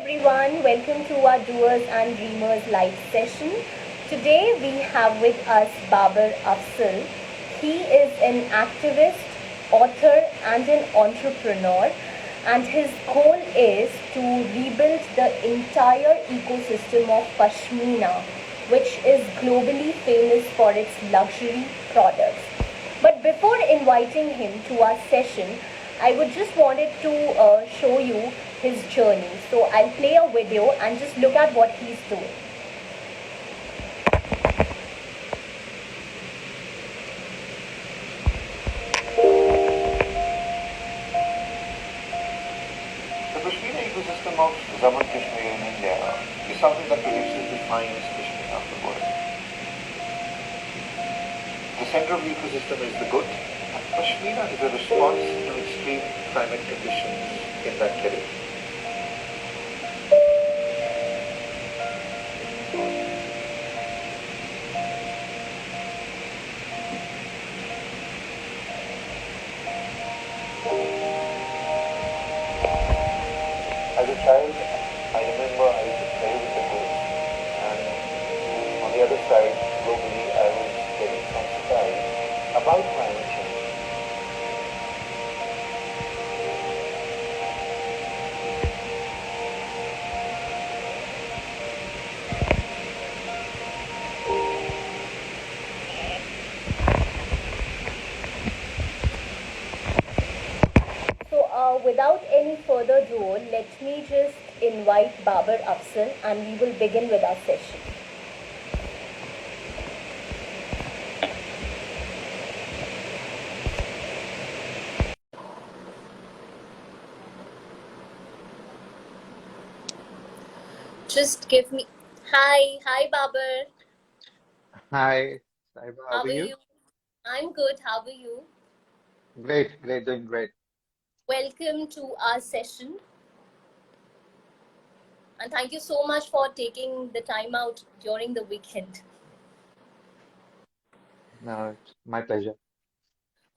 everyone. Welcome to our Doers and Dreamers live session. Today we have with us Babar Afzal. He is an activist, author, and an entrepreneur, and his goal is to rebuild the entire ecosystem of Pashmina, which is globally famous for its luxury products. But before inviting him to our session, I would just wanted to show you his journey. So I'll play a video and just look at what he's doing. The Pashmina ecosystem of Jammu and Kashmir in India is something that produces the finest Pashmina of the world. The center of the ecosystem is the goat, and Pashmina is a response to extreme climate conditions in that terrain. As a child, I remember I used to play with the goats, and on the other side, globally, I was getting sensitized about climate change. So without any further ado, let me just invite Babar Afzal and we will begin with our session. Just give me. Hi, Babar. Hi, Saiba, how How are are you? you? I'm good. How are you? Great, doing great. Welcome to our session, and thank you so much for taking the time out during the weekend. No, it's my pleasure.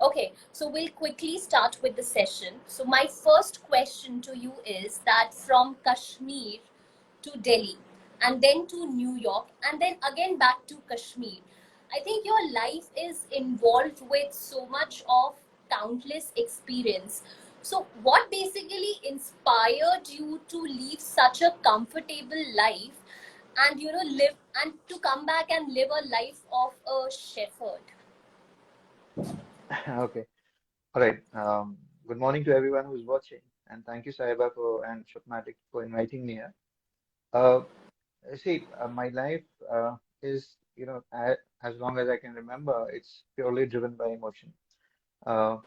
Okay, so we'll quickly start with the session. So my first question to you is that from Kashmir to Delhi and then to New York and then again back to Kashmir, I think your life is involved with so much of countless experience. So what basically inspired you to leave such a comfortable life and live and to come back and live a life of a shepherd? Okay. All right. Good morning to everyone who's watching, and thank you, Saiba, and Shopmatic for inviting me here. Uh, my life is, as long as I can remember, it's purely driven by emotion. Uh,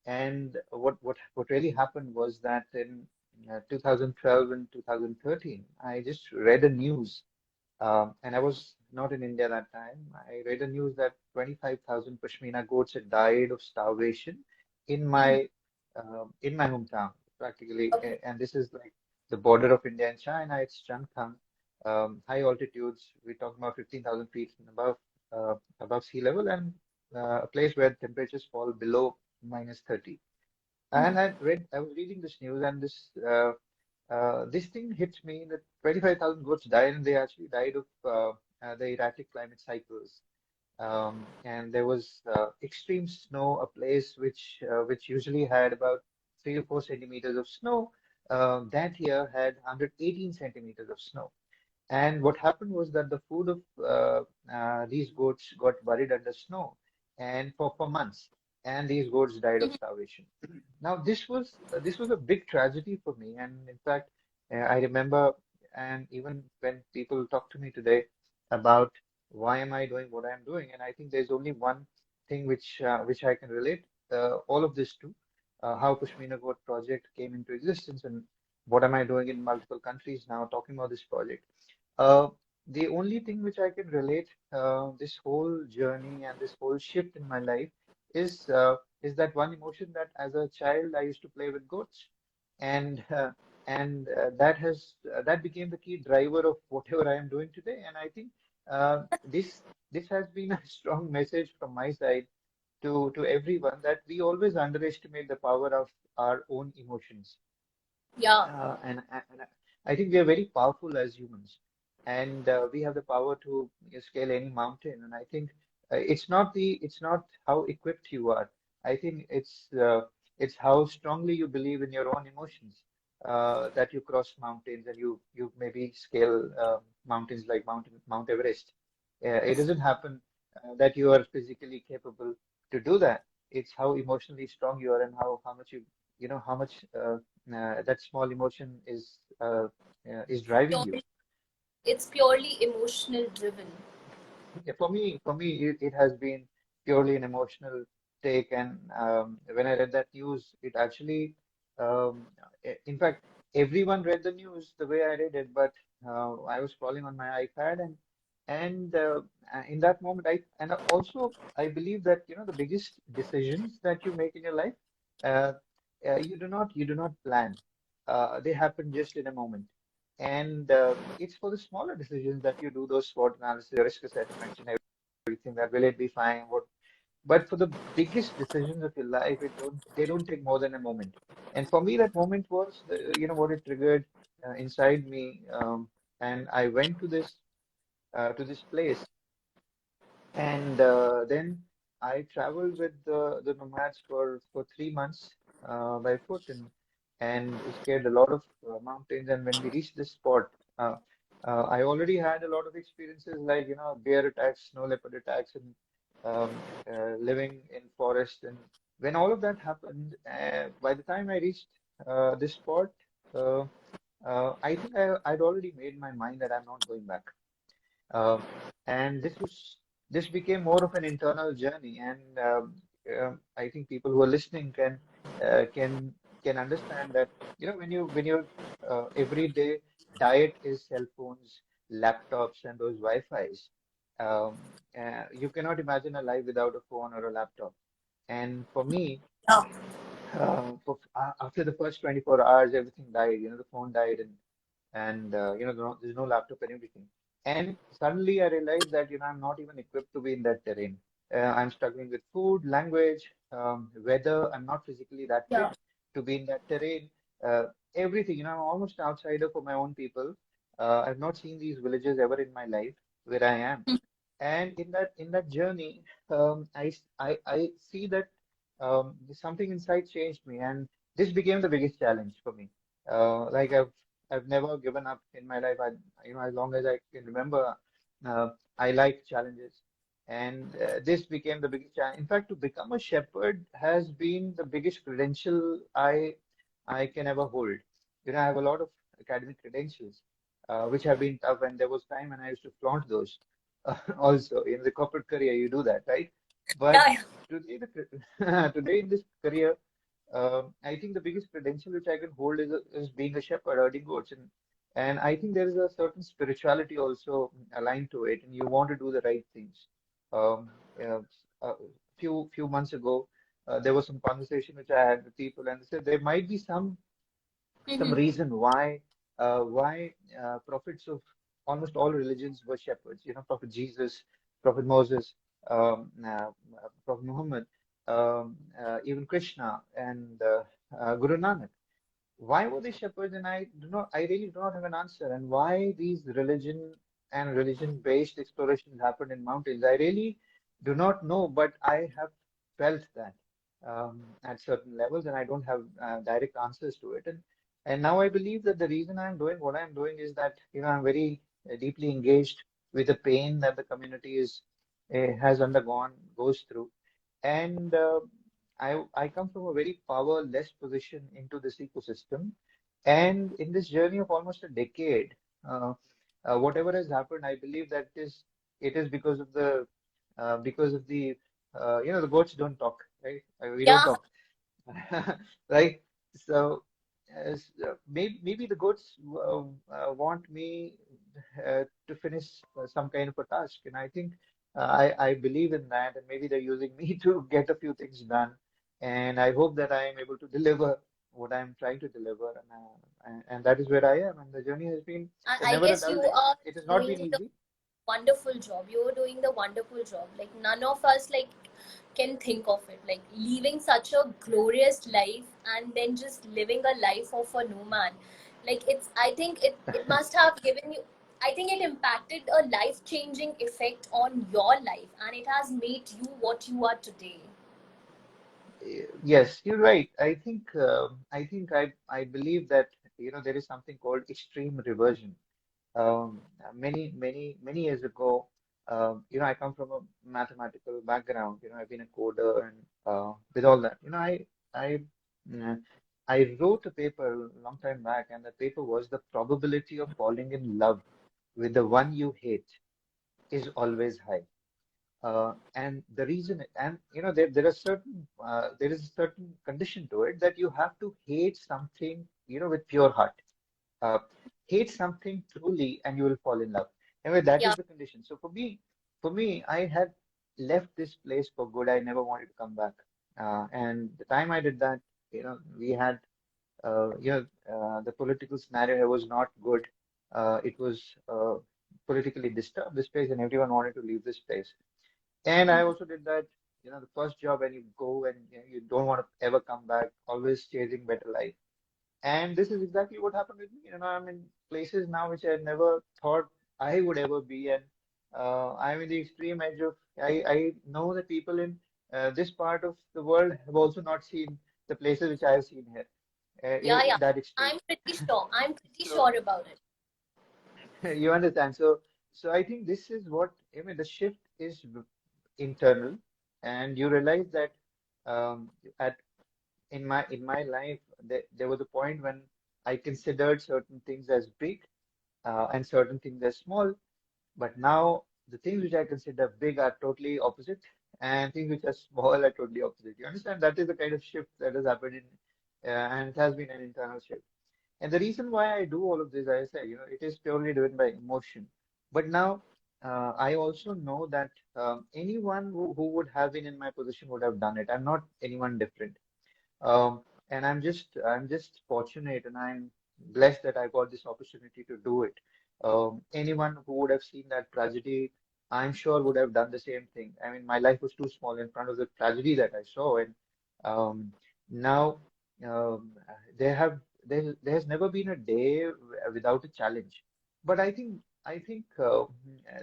and what really happened was that in 2012 and 2013, I just read a news, and I was not in India that time. I read a news that 25,000 Pashmina goats had died of starvation in Mhm. my hometown, practically. Okay. And this is like the border of India and China. It's Changthang, high altitudes. We're talking about 15,000 feet and above sea level, and a place where temperatures fall below -30. And I was reading this news, and this thing hits me that 25,000 goats died, and they actually died of the erratic climate cycles. And there was extreme snow, a place which usually had about 3 to 4 centimeters of snow. That year had 118 centimeters of snow. And what happened was that the food of these goats got buried under snow, and for months, and these goats died of starvation. Now this was a big tragedy for me, and in fact, I remember, and even when people talk to me today about why am I doing what I'm doing, and I think there's only one thing which I can relate all of this to, how Pashmina Goat project came into existence, and what am I doing in multiple countries now talking about this project. Uh, the only thing which I can relate this whole journey and this whole shift in my life is that one emotion that as a child I used to play with goats, and that became the key driver of whatever I am doing today. And I think this has been a strong message from my side to everyone that we always underestimate the power of our own emotions. Yeah. Uh, and, and I think we are very powerful as humans, and we have the power to scale any mountain. And I think it's not how equipped you are. I think it's how strongly you believe in your own emotions that you cross mountains and you maybe scale mountains like Mount Everest. It doesn't happen that you are physically capable to do that. It's how emotionally strong you are and how much you know how much that small emotion is driving you. Purely, it's purely emotional driven. Yeah, for me, it has been purely an emotional take, and when I read that news, it actually, um, in fact, everyone read the news the way I read it, but I was scrolling on my iPad, and in that moment, and also I believe that the biggest decisions that you make in your life, uh, you do not plan. They happen just in a moment. And it's for the smaller decisions that you do those SWOT analysis, risk assessments, and everything that will it be fine? What? But for the biggest decisions of your life, they don't take more than a moment. And for me, that moment was what it triggered inside me. And I went to this place and then I traveled with the nomads for 3 months by foot and scared a lot of mountains. And when we reached this spot, uh, I already had a lot of experiences like bear attacks, snow leopard attacks, and living in forest. And when all of that happened, by the time I reached this spot, uh, I think I'd already made my mind that I'm not going back. Um, and this became more of an internal journey, and I think people who are listening uh, can can understand that when your everyday diet is cell phones, laptops, and those Wi-Fi's, you cannot imagine a life without a phone or a laptop. And for me, Yeah. after the first 24 hours, everything died. The phone died, and there's no laptop and everything. And suddenly I realized that I'm not even equipped to be in that terrain. I'm struggling with food, language, weather. I'm not physically that fit Yeah. to be in that terrain. Uh, Everything. I'm almost an outsider for my own people. I've not seen these villages ever in my life where I am. And in that journey, I see that something inside changed me, and this became the biggest challenge for me. Like I've never given up in my life. As long as I can remember, uh, I like challenges, and this became the biggest challenge. In fact, to become a shepherd has been the biggest credential I can ever hold. I have a lot of academic credentials, which have been tough, and there was time when I used to flaunt those. Also, in the corporate career, you do that, right? But Yeah. today, today in this career, I think the biggest credential which I can hold is being a shepherd, herding goats, and I think there is a certain spirituality also aligned to it, and you want to do the right things. Um, uh, a few months ago, there was some conversation which I had with people, and they said there might be some Mm-hmm. reason why prophets of almost all religions were shepherds. Prophet Jesus, Prophet Moses, Prophet Muhammad, even Krishna, and Guru Nanak. Why were they shepherds? And I really do not have an answer. And why these religion-based explorations happened in mountains, I really do not know, but I have felt that at certain levels, and I don't have direct answers to it. And now I believe that the reason I'm doing what I'm doing is that I'm very deeply engaged with the pain that the community has undergone, goes through, and I come from a very powerless position into this ecosystem. And in this journey of almost a decade, uh, whatever has happened, I believe that it is because of the goats don't talk, right? We don't Yeah. talk, right? So maybe the goats want me to finish some kind of a task, and I think I believe in that, and maybe they're using me to get a few things done, and I hope that I am able to deliver what I'm trying to deliver, and that is where I am, and the journey has been I never a guess dull you day. are It has not doing been the easy. wonderful job. You're doing the wonderful job. Like none of us like can think of it. Like leaving such a glorious life and then just living a life of a nomad. Like I think it must have given you, I think it impacted a life changing effect on your life, and it has made you what you are today. Yes, you're right. I believe that there is something called extreme reversion. Many years ago, I come from a mathematical background. I've been a coder, and with all that, uh, I wrote a paper a long time back, and the paper was the probability of falling in love with the one you hate is always high. And the reason, and there is a certain condition to it that you have to hate something, with pure heart. Uh, Hate something truly, and you will fall in love. Anyway, that Yeah, is the condition. So for me, I had left this place for good. I never wanted to come back. And the time I did that, we had, the political scenario was not good. It was politically disturbed, this place, and everyone wanted to leave this place. And I also did that, the first job when you go and you don't want to ever come back, always chasing better life. And this is exactly what happened with me. I'm in places now which I never thought I would ever be. And I'm in the extreme edge of, I know that people in this part of the world have also not seen the places which I have seen here, yeah, yeah. in that extreme. I'm pretty sure So about it. you understand. So I think this is what, the shift is internal, and you realize that at in my life, there was a point when I considered certain things as big, and certain things as small. But now the things which I consider big are totally opposite, and things which are small are totally opposite. You understand? That is the kind of shift that has happened and it has been an internal shift. And the reason why I do all of this, I say, it is purely driven by emotion. But now, I also know that anyone who would have been in my position would have done it. I'm not anyone different. And I'm just fortunate, and I'm blessed that I got this opportunity to do it. Anyone who would have seen that tragedy, I'm sure would have done the same thing. I mean, my life was too small in front of the tragedy that I saw, and um, now um, there have there has never been a day without a challenge. But I think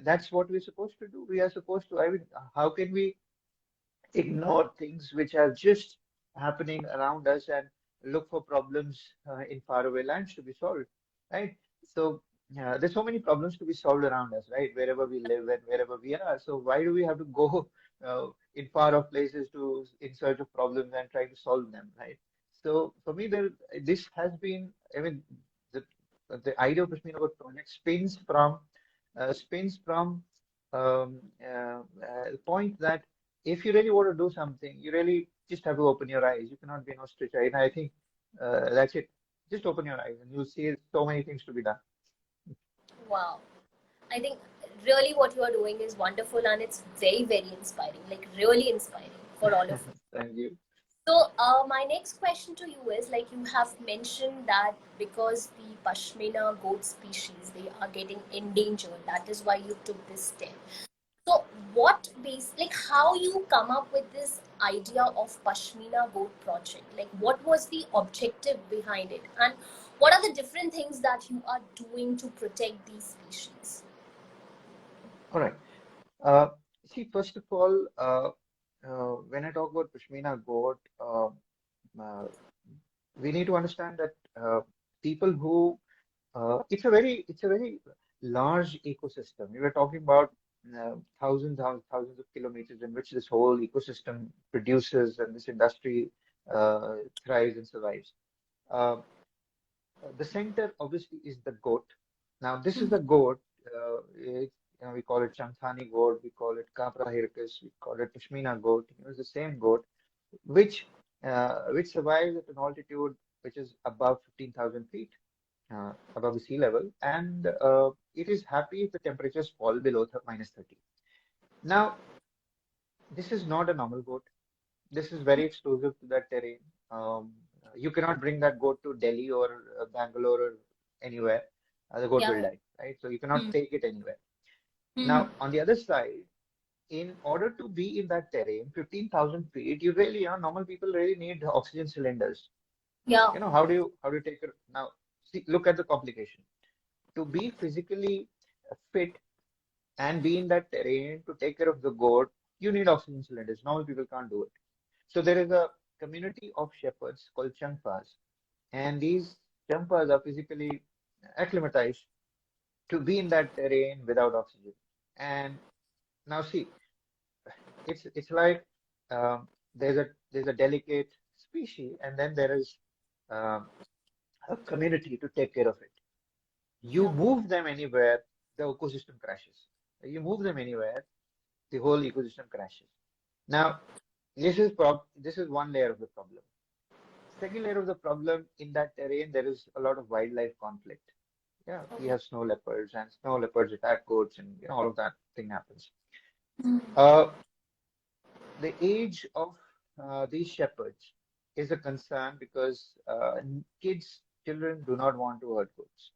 that's what we're supposed to do. We are supposed to. I mean, how can we ignore things which are just happening around us and look for problems in faraway lands to be solved, right? So there's so many problems to be solved around us, right? Wherever we live and wherever we are. So why do we have to go in far off places to in search of problems and try to solve them, right? So for me, this has been, I mean, the the idea of Pashmina Boat project spins from the point that if you really want to do something, you really just have to open your eyes. You cannot be an ostrich, right? And I think that's it. Just open your eyes, and you'll see so many things to be done. Wow. I think really what you are doing is wonderful, and it's very, very inspiring, like really inspiring for all of us. Thank you. So, my next question to you is like you have mentioned that because the Pashmina goat species they are getting endangered, that is why you took this step. So, like how you come up with this idea of Pashmina goat project? Like, what was the objective behind it, and what are the different things that you are doing to protect these species? All right. Uh, See, first of all, when I talk about Pashmina goat, uh, we need to understand that people who it's a very large ecosystem. We were talking about thousands of kilometers in which this whole ecosystem produces and this industry thrives and survives. Uh, the center obviously is the goat. Now, this is the goat. We call it Chanthani goat, we call it Capra hircus, we call it Pashmina goat. It's the same goat, which survives at an altitude which is above 15,000 feet above the sea level, and it is happy if the temperatures fall below minus 30. Now, this is not a normal goat. This is very exclusive to that terrain. Um, you cannot bring that goat to Delhi or Bangalore or anywhere. The goat will Yeah. die, right? So you cannot Hmm. take it anywhere. Hmm. Now, on the other side, in order to be in that terrain, 15,000 feet, you really, normal people really need oxygen cylinders. Yeah. How do you take it now? see, look at the complication. To be physically fit and be in that terrain to take care of the goat, you need oxygen cylinders. Normal people can't do it. So there is a community of shepherds called Changpas, and these Changpas are physically acclimatized to be in that terrain without oxygen. And now see, it's like there's a delicate species, and then there is um, a community to take care of it. You Yeah. move them anywhere, the ecosystem crashes. You move them anywhere, the whole ecosystem crashes. Now, this is one layer of the problem. Second layer of the problem, in that terrain, there is a lot of wildlife conflict. Yeah, we Okay. have snow leopards, and snow leopards attack goats, and all of that thing happens. Uh, the age of these shepherds is a concern because children do not want to hurt goats.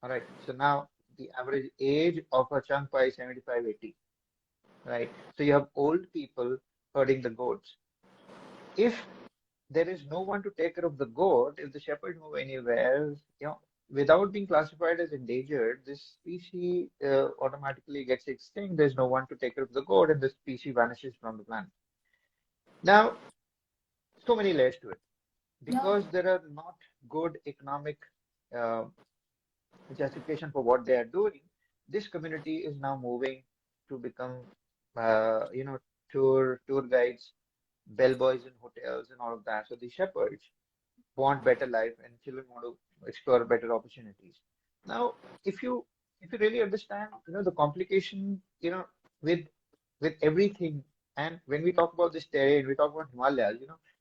All right. So now the average age of a Changpai is 75, 80. Right. So you have old people herding the goats. If there is no one to take care of the goat, if the shepherd move anywhere, without being classified as endangered, this species automatically gets extinct. There's no one to take care of the goat, and the species vanishes from the planet. Now, so many layers to it Yeah. because there are not good economic uh, justification for what they are doing. This community is now moving to become, uh, you know, tour guides, bellboys in hotels, and all of that. So the shepherds want better life, and children want to explore better opportunities. Now, if you if you really understand, the complication, with everything, and when we talk about this terrain, we talk about Himalayas.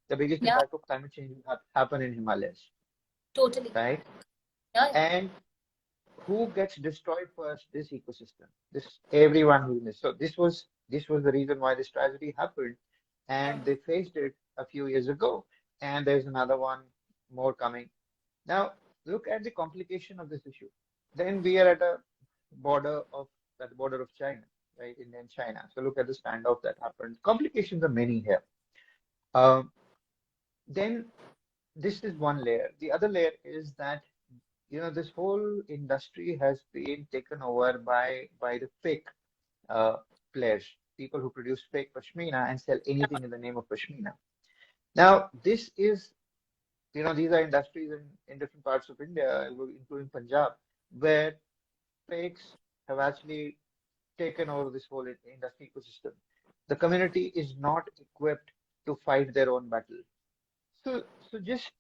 The biggest Yeah. impact of climate change will happen in Himalayas, Totally. right? Yeah. And who gets destroyed first? This ecosystem. This everyone will miss. So this was the reason why this tragedy happened, and they faced it a few years ago, and there's another one more coming. Now look at the complication of this issue. Then we are at the border of China, right? India and China. So look at the standoff that happened. Complications are many here. Um, then this is one layer. The other layer is that this whole industry has been taken over by the fake uh, players, people who produce fake pashmina and sell anything in the name of pashmina. Now, these are industries in different parts of India, including Punjab, where fakes have actually taken over this whole industry ecosystem. The community is not equipped to fight their own battle. So just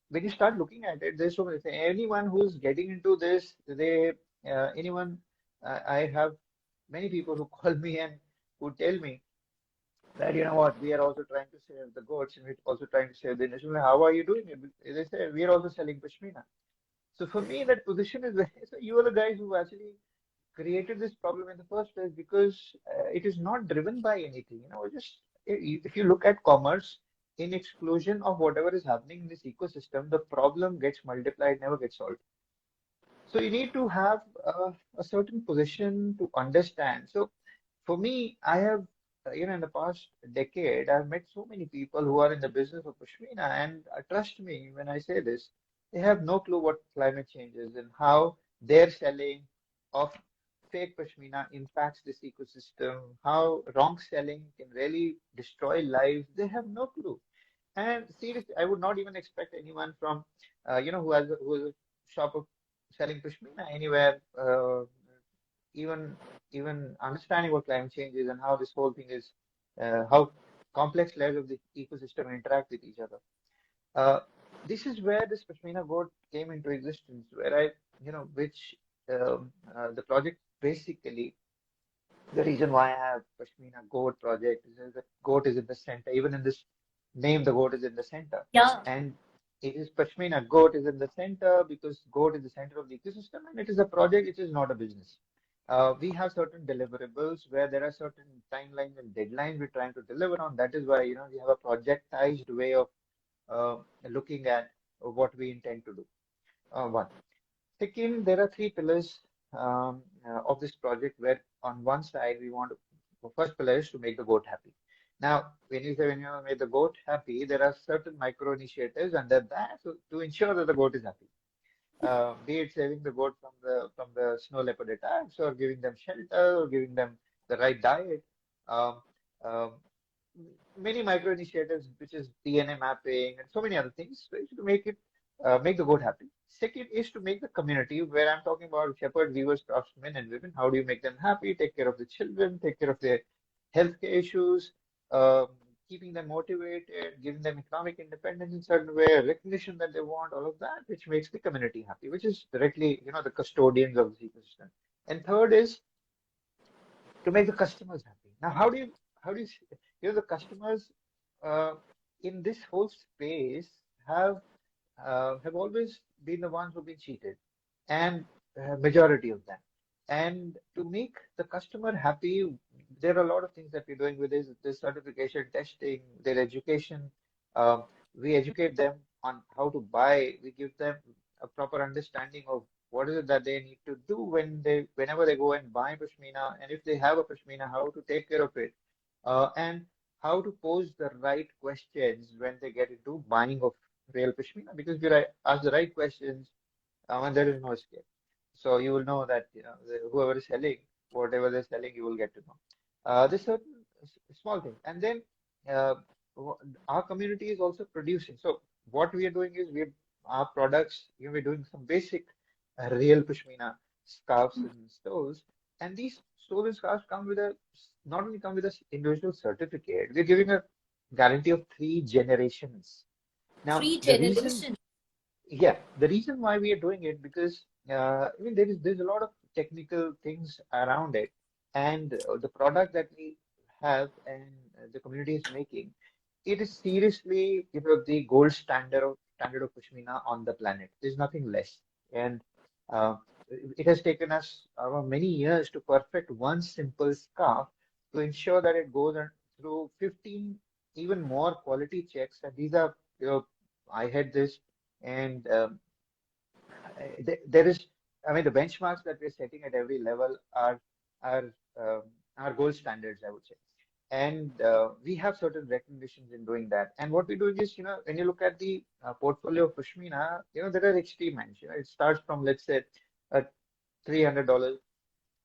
when you start looking at it, there's so many things. Anyone who's getting into this, anyone, I have many people who call me and who tell me that, what, we are also trying to save the goats and we're also trying to save the industry. How are you doing it? They say, we are also selling Pashmina. So for me, that position is very, so you are the guys who actually created this problem in the first place because it is not driven by anything. Just if you look at commerce, in exclusion of whatever is happening in this ecosystem, the problem gets multiplied, never gets solved. So you need to have a certain position to understand. So for me, I have, in the past decade, I've met so many people who are in the business of Pashmina, and trust me when I say this, they have no clue what climate change is and how their selling of fake Pashmina impacts this ecosystem, how wrong selling can really destroy lives. They have no clue. And seriously, I would not even expect anyone from, who has a shop of selling Pashmina anywhere, even even understanding what climate change is and how this whole thing is, how complex layers of the ecosystem interact with each other. Uh, this is where this Pashmina board came into existence, where which the project basically, the reason why I have Pashmina Goat project is that goat is in the center. Even in this name, the goat is in the center. Yeah. And it is Pashmina goat is in the center because goat is the center of the ecosystem, and it is a project, it is not a business. We have certain deliverables where there are certain timelines and deadlines we're trying to deliver on. That is why, we have a projectized way of looking at what we intend to do. One. Second, there are three pillars of this project where on one side we want to, the first pillar is to make the goat happy. Now, when you make the goat happy, there are certain micro initiatives under that to ensure that the goat is happy. be it saving the goat from the snow leopard attacks, or giving them shelter, or giving them the right diet. Um, um, Many micro initiatives, which is DNA mapping and so many other things, right, to make it make the goat happy. Second is to make the community, where I'm talking about shepherd, weavers, craftsmen, and women. How do you make them happy? Take care of the children, take care of their healthcare issues, um, keeping them motivated, giving them economic independence in certain way, recognition that they want, all of that, which makes the community happy, which is directly, the custodians of the ecosystem. And third is to make the customers happy. Now, the customers uh, in this whole space have have always been the ones who've been cheated, and majority of them. And to make the customer happy, there are a lot of things that we're doing with this certification, testing, their education. Um, we educate them on how to buy. We give them a proper understanding of what is it that they need to do whenever they go and buy Pashmina, and if they have a Pashmina, how to take care of it, and how to pose the right questions when they get into buying of real Pashmina, because if you ask the right questions, and there is no escape. So you will know that whoever is selling, whatever they're selling, you will get to know. There's certain small things, and then uh, our community is also producing. So what we are doing is our products. We're doing some basic real Pashmina scarves and stoles, and these stoles and scarves come with a not only come with a individual certificate. We're giving a guarantee of 3 generations. Now, Three generations. the reason why we are doing it, because I mean there's a lot of technical things around it, and the product that we have and the community is making, it is seriously, the gold standard of Pashmina on the planet. There's nothing less, and uh, it has taken us many years to perfect one simple scarf to ensure that it goes through 15 even more quality checks, and these are, I had this, and there is, I mean, the benchmarks that we're setting at every level are um, are gold standards, I would say. And we have certain recognitions in doing that. And what we're doing is, when you look at the portfolio of Pashmina, there are extreme ends. It starts from, let's say, a $300,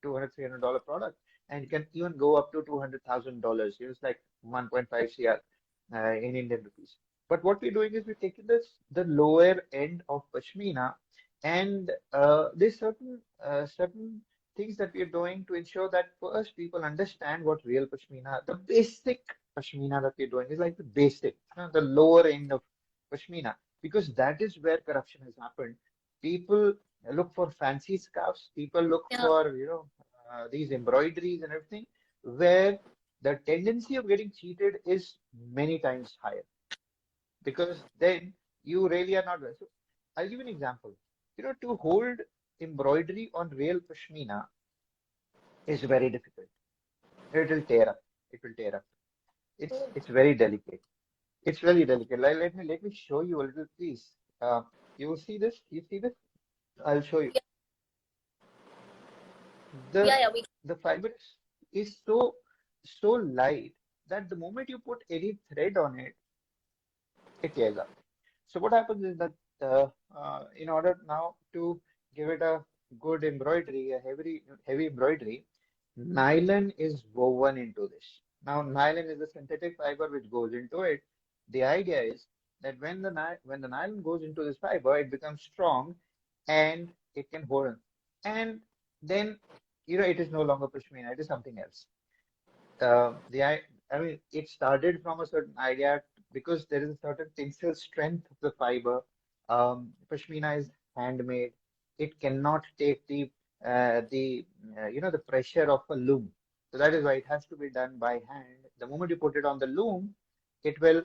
200, $300 product, and you can even go up to $200,000. It's like 1.5 CR in Indian rupees. But what we're doing is we're taking the lower end of Pashmina, and there's certain things that we're doing to ensure that first people understand what real Pashmina, the basic Pashmina that we're doing is like the basic, the lower end of Pashmina, because that is where corruption has happened. People look for fancy scarves. People look Yeah. for, these embroideries and everything, where the tendency of getting cheated is many times higher, because then you really are not. So I'll give you an example. To hold embroidery on real Pashmina is very difficult. It will tear up. It will tear up. It's very delicate. It's really delicate. Let me show you a little piece. You see this? You see this? I'll show you. Yeah, The yeah, we. the fiber is so light that the moment you put any thread on it, it tears up. So what happens is that in order now to give it a good embroidery, a heavy embroidery, nylon is woven into this. Now nylon is a synthetic fiber which goes into it. The idea is that when the nylon goes into this fiber, it becomes strong and it can hold on. And then it is no longer pashmina, it is something else. I mean, it started from a certain idea, because there is a certain tensile strength of the fiber. Pashmina is handmade. It cannot take the pressure of a loom. So that is why it has to be done by hand. The moment you put it on the loom, it will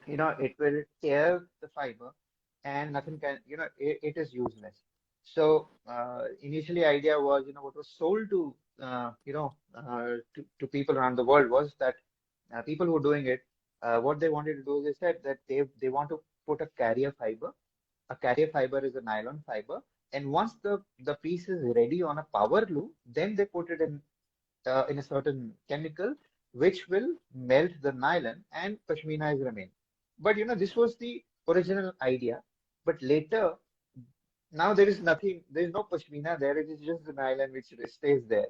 it will tear the fiber, and nothing can, it is useless. So initially idea was, what was sold to people around the world was that people who were doing it, what they wanted to do, they said that they want to put a carrier fiber. A carrier fiber is a nylon fiber, and once the piece is ready on a power loom, then they put it in a certain chemical which will melt the nylon, and pashmina is remain. But this was the original idea. But later, Now there is nothing, there is no Pashmina there. It is just an island which stays there.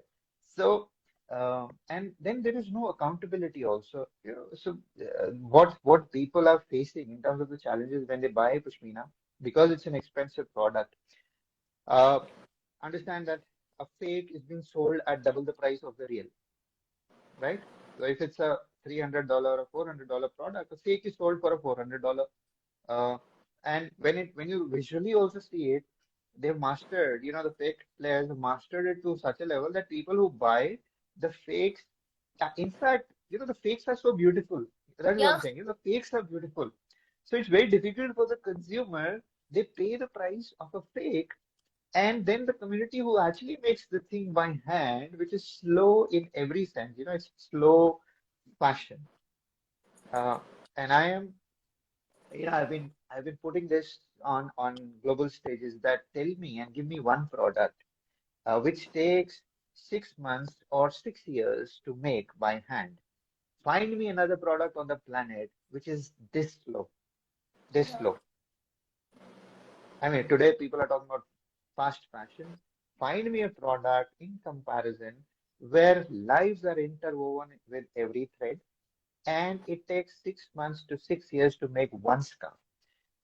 So, and then there is no accountability also. So what people are facing in terms of the challenges when they buy Pashmina, because it's an expensive product. Uh, Understand that a fake is being sold at double the price of the real, right? So if it's a $300 or $400 product, a fake is sold for a $400. Uh, and when you visually also see it, they've mastered, the fake players have mastered it to such a level that people who buy the fakes, in fact, the fakes are so beautiful. That is what Yeah. I'm saying. The fakes are beautiful. So it's very difficult for the consumer. They pay the price of a fake, and then the community who actually makes the thing by hand, which is slow in every sense, it's slow fashion. Uh, and I've been putting this on global stages that tell me and give me one product which takes 6 months or 6 years to make by hand. Find me another product on the planet which is this slow, this slow. I mean, today people are talking about fast fashion. Find me a product in comparison where lives are interwoven with every thread, and it takes 6 months to 6 years to make one scarf.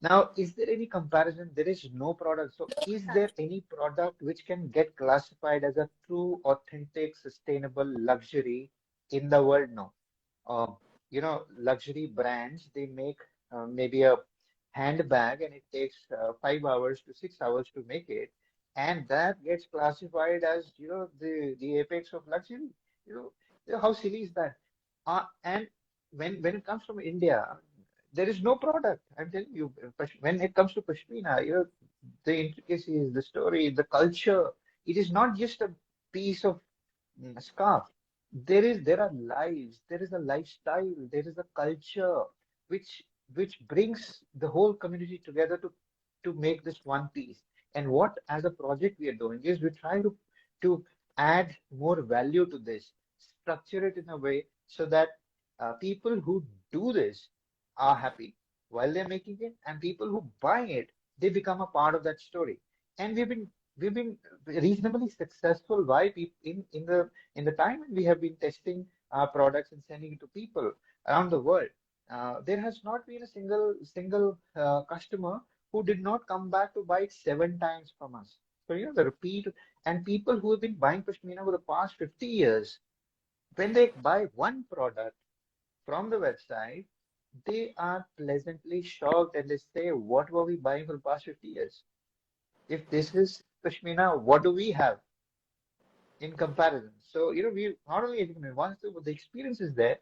Now, is there any comparison? There is no product. So, is there any product which can get classified as a true, authentic, sustainable luxury in the world? No. uh, Luxury brands, they make maybe a handbag and it takes 5 hours to 6 hours to make it. And that gets classified as, the apex of luxury. How silly is that? And when it comes from India, there is no product. I'm telling you, when it comes to Pashmina, the intricacies, the story, the culture, it is not just a piece of scarf. There are lives, there is a lifestyle, there is a culture which which brings the whole community together to make this one piece. And what as a project we are doing is we try to add more value to this, structure it in a way so that people who do this are happy while they're making it, and people who buy it, they become a part of that story. And we've been reasonably successful. Why in the time when we have been testing our products and sending it to people around the world, there has not been a single customer who did not come back to buy it 7 times from us. So the repeat, and people who have been buying Pashmina for the past 50 years, when they buy one product from the website, they are pleasantly shocked and they say, "What were we buying for the past 50 years? If this is Pashmina, what do we have in comparison?" So, we not only educate, once the experience is there,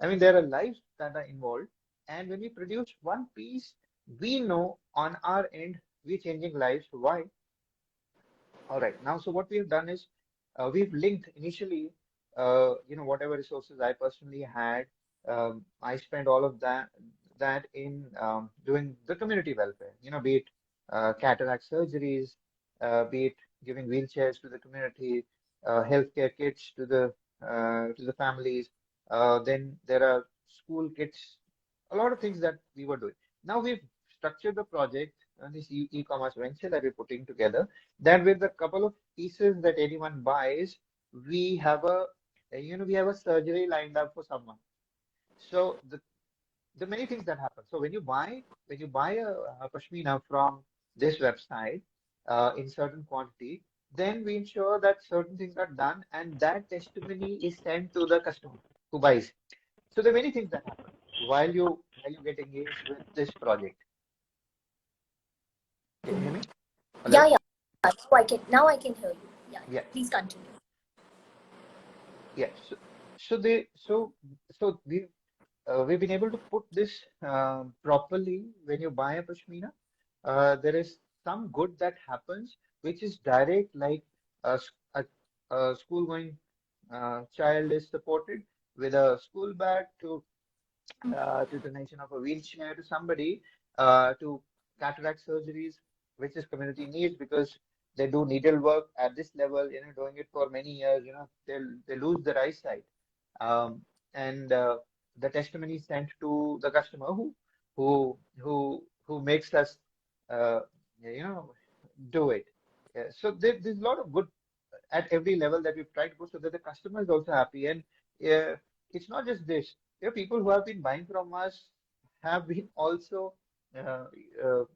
I mean, there are lives that are involved. And when we produce one piece, we know on our end, we're changing lives. Why? All right. Now, so what we have done is we've linked initially, whatever resources I personally had, I spent all of that in doing the community welfare, be it cataract surgeries, be it giving wheelchairs to the community, healthcare kits to the families. Then there are school kits, a lot of things that we were doing. Now we've structured the project, this e-commerce venture that we're putting together, that with a couple of pieces that anyone buys, we have a surgery lined up for someone. So the many things that happen. So when you buy a Pashmina from this website in certain quantity, then we ensure that certain things are done, and that testimony is sent to the customer who buys. So there are many things that happen while you get engaged with this project. Can you hear me? Yeah, Hello? yeah. Now I can hear you. Yeah, Yeah, please continue. yeah. So we've been able to put this properly. When you buy a Pashmina, there is some good that happens, which is direct, like a school-going child is supported with a school bag to donation of a wheelchair to somebody, to cataract surgeries, which is community needs because they do needle work at this level, doing it for many years, they lose their eyesight. Um, and the testimony sent to the customer who makes us, uh, you know, do it. So there's a lot of good at every level that we've tried to go so that the customer is also happy. And uh, it's not just this. There are people who have been buying from us have been also uh,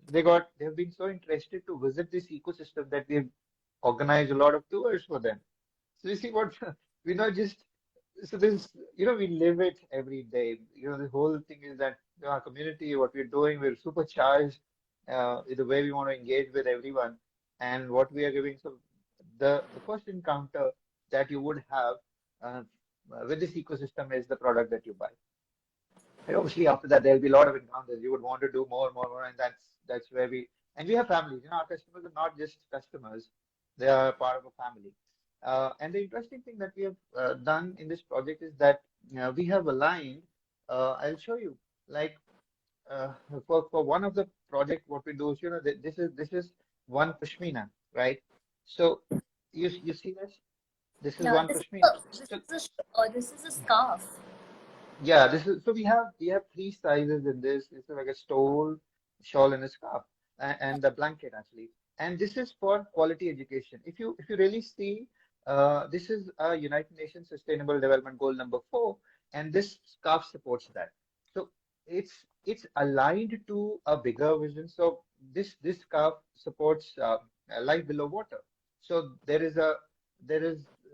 they've been so interested to visit this ecosystem that we've organized a lot of tours for them. So you see what we're not just so this we live it every day. The whole thing is that our community, what we're doing, we're supercharged in the way we want to engage with everyone and what we are giving. So the first encounter that you would have uh, with this ecosystem is the product that you buy. And obviously, after that, there'll be a lot of encounters. You would want to do more, more, more, and that's where we have families. Our customers are not just customers; they are part of a family. And the interesting thing that we have done in this project is that we have aligned. I'll show you. Like uh, for one of the project, what we do is this is one Pashmina, right? So you see this? This is Yeah, one Pashmina. So this is a scarf. yeah, this is so we have three sizes in this. This is like a stole, shawl, and a scarf, and the blanket actually. And this is for quality education. If you really see, this is a United Nations Sustainable Development Goal number 4, and this scarf supports that. So it's aligned to a bigger vision. So this scarf supports life below water. So there is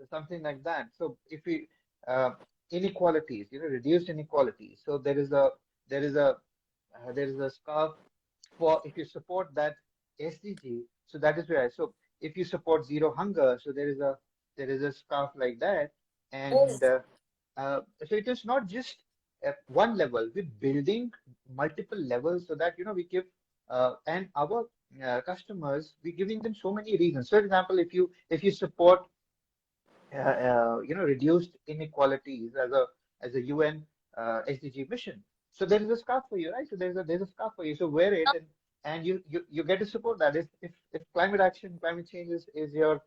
something like that. So if we uh, inequalities, reduced inequalities. So there is a there is a scarf for if you support that SDG. So that is where. So if you support zero hunger, so there is a scarf like that, Oh, and so it is not just at one level. We're building multiple levels so that we give and our customers we're giving them so many reasons. So, for example, if you support reduced inequalities as a UN SDG mission. So there is a scarf for you, right? So there's a scarf for you. So wear it and you get to support that. If climate action, climate change is your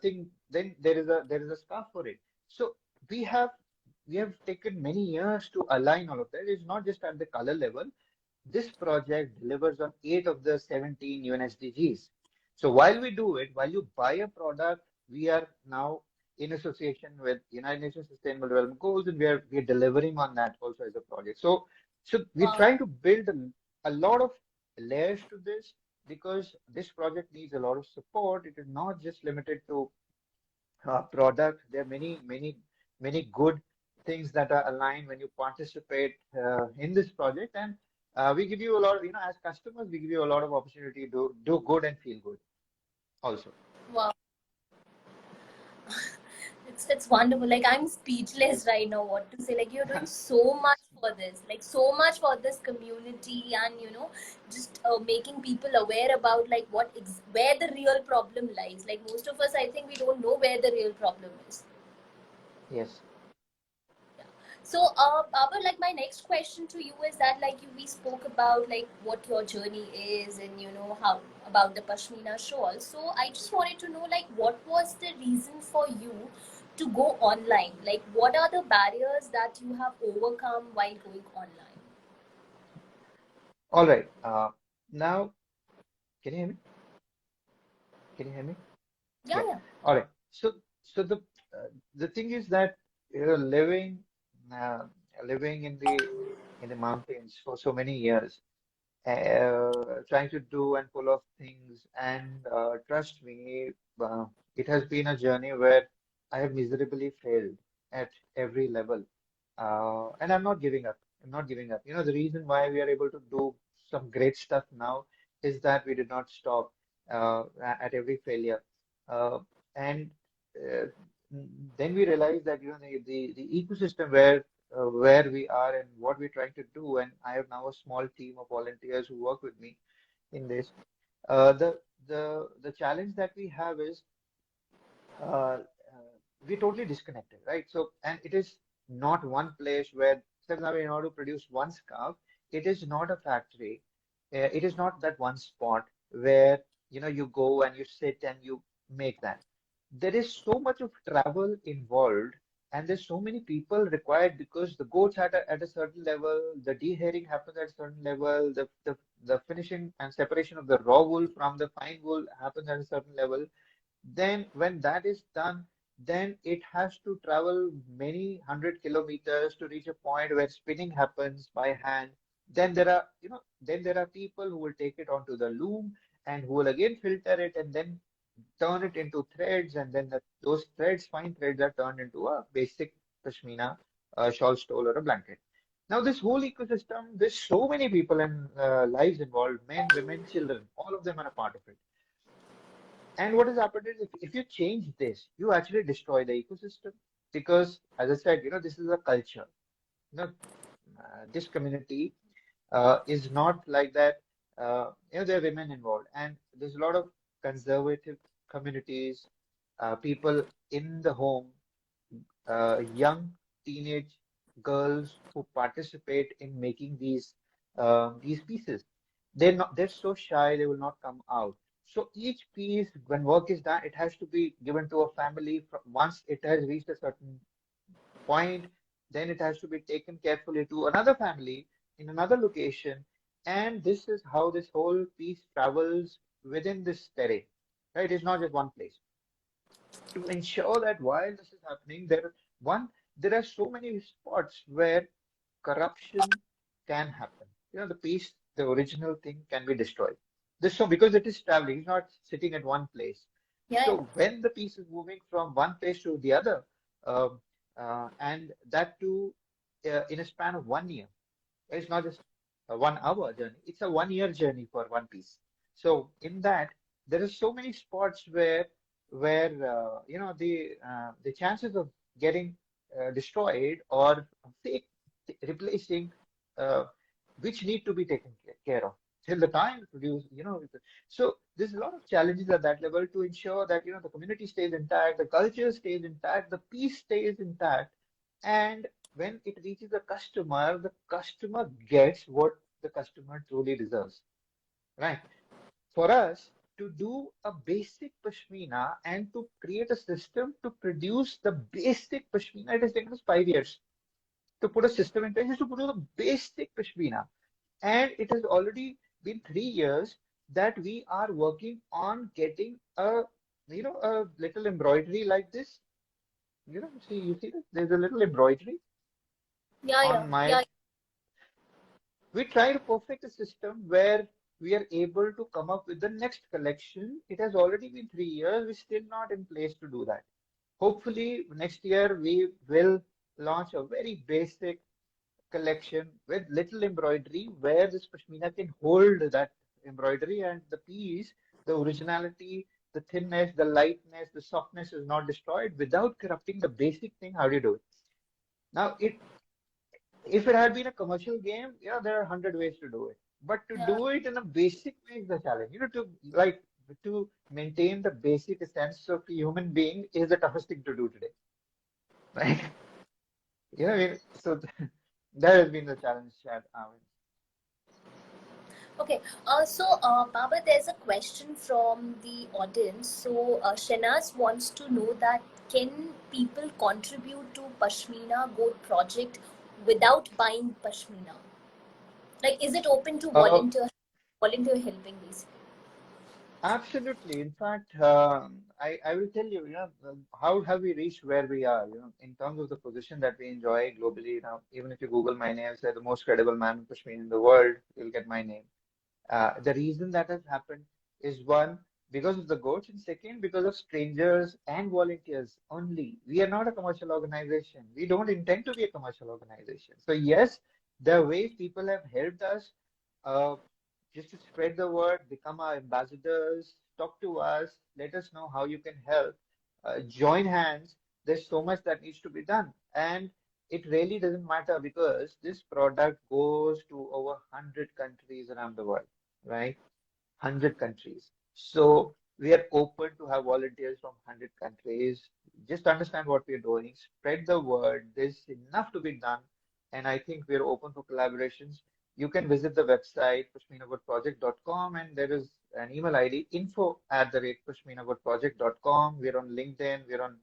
thing, then there is a scarf for it. So we have we have taken many years to align all of that. It's not just at the color level. This project delivers on 8 of the 17 UN SDGs. So while we do it, while you buy a product, we are now in association with United Nations Sustainable Development Goals, and we are delivering on that also as a project. So we're wow. trying to build a lot of layers to this because this project needs a lot of support. It is not just limited to product. There are many good things that are aligned when you participate in this project, and we give you a lot of, as customers, we give you a lot of opportunity to do good and feel good also. Wow. It's wonderful. Like I'm speechless right now what to say. Like you're doing so much for this. Like so much for this community and just making people aware about like where the real problem lies. Like most of us I think we don't know where the real problem is. Yes. So, Babar, like my next question to you is that like we spoke about like what your journey is and how about the Pashmina shawl. So I just wanted to know like what was the reason for you to go online? Like what are the barriers that you have overcome while going online? All right. Now, can you hear me? Can you hear me? Yeah, Yeah. yeah. All right. So the thing is that living uh, living in the mountains for so many years, trying to do and pull off things. And trust me, it has been a journey where I have miserably failed at every level. And I'm not giving up. I'm not giving up. The reason why we are able to do some great stuff now is that we did not stop at every failure. Uh, and uh, then we realized that the ecosystem where we are and what we're trying to do, and I have now a small team of volunteers who work with me in this. The challenge that we have is uh, we're totally disconnected, right? So, and it is not one place where, for example, in order to produce one scarf, it is not a factory. It is not that one spot where you go and you sit and you make that. There is so much of travel involved, and there's so many people required because the goats at a certain level, the dehairing happens at a certain level, the finishing and separation of the raw wool from the fine wool happens at a certain level. Then when that is done, then it has to travel many hundred kilometers to reach a point where spinning happens by hand. Then there are, then there are people who will take it onto the loom and who will again filter it and then turn it into threads, and then those threads, fine threads, are turned into a basic pashmina shawl, stole, or a blanket. Now, this whole ecosystem, there's so many people and lives involved, men, women, children, all of them are a part of it. And what has happened is if you change this, you actually destroy the ecosystem because, as I said, this is a culture. You know, this community is not like that. There are women involved, and there's a lot of conservative communities, people in the home, young teenage girls who participate in making these pieces. They're so shy they will not come out. So each piece, when work is done, it has to be given to a family. Once it has reached a certain point, then it has to be taken carefully to another family in another location. And this is how this whole piece travels within this terrain. Right? It's not just one place. To ensure that while this is happening, there are so many spots where corruption can happen. The piece, the original thing can be destroyed. This so because it is traveling, it's not sitting at one place. Yeah, yeah. So when the piece is moving from one place to the other, um, and that too in a span of 1 year, it's not just a 1 hour journey, it's a 1 year journey for one piece. So in that, there are so many spots where the chances of getting destroyed or fake replacing uh, which need to be taken care of till the time produce. So there's a lot of challenges at that level to ensure that the community stays intact, the culture stays intact, the peace stays intact, and when it reaches the customer gets what the customer truly deserves, right? For us to do a basic pashmina and to create a system to produce the basic pashmina, it has taken us 5 years to put a system in place just to produce a basic pashmina. And it has already been 3 years that we are working on getting a little embroidery like this. You see this? There's a little embroidery Yeah, yeah, on my. yeah. We try to perfect a system where we are able to come up with the next collection. It has already been 3 years. We're still not in place to do that. Hopefully, next year we will launch a very basic collection with little embroidery where this pashmina can hold that embroidery and the piece, the originality, the thinness, the lightness, the softness is not destroyed without corrupting the basic thing. How do you do it? Now, if it had been a commercial game, there are 100 ways to do it. But to Yeah. do it in a basic way is the challenge. To maintain the basic essence of a human being is the toughest thing to do today, right? So that has been the challenge, Chad. Okay, Baba, there's a question from the audience. So, Shanaz wants to know that can people contribute to Pashmina Goat project without buying Pashmina? Like, is it open to Uh, volunteer helping basically? Absolutely. In fact, I will tell you, how have we reached where we are, in terms of the position that we enjoy globally. Now, even if you Google my name, say the most credible man in Kashmir in the world, you'll get my name. The reason that has happened is one, because of the goats, and second, because of strangers and volunteers only. We are not a commercial organization. We don't intend to be a commercial organization. So, yes, the ways people have helped us uh, just to spread the word, become our ambassadors, talk to us, let us know how you can help, join hands. There's so much that needs to be done. And it really doesn't matter because this product goes to over 100 countries around the world, right? 100 countries. So we are open to have volunteers from 100 countries. Just understand what we're doing, spread the word. There's enough to be done. And I think we're open for collaborations. You can visit the website, pashminawoodproject.com, and there is an email ID, info@pashminawoodproject.com. We're on LinkedIn, we're on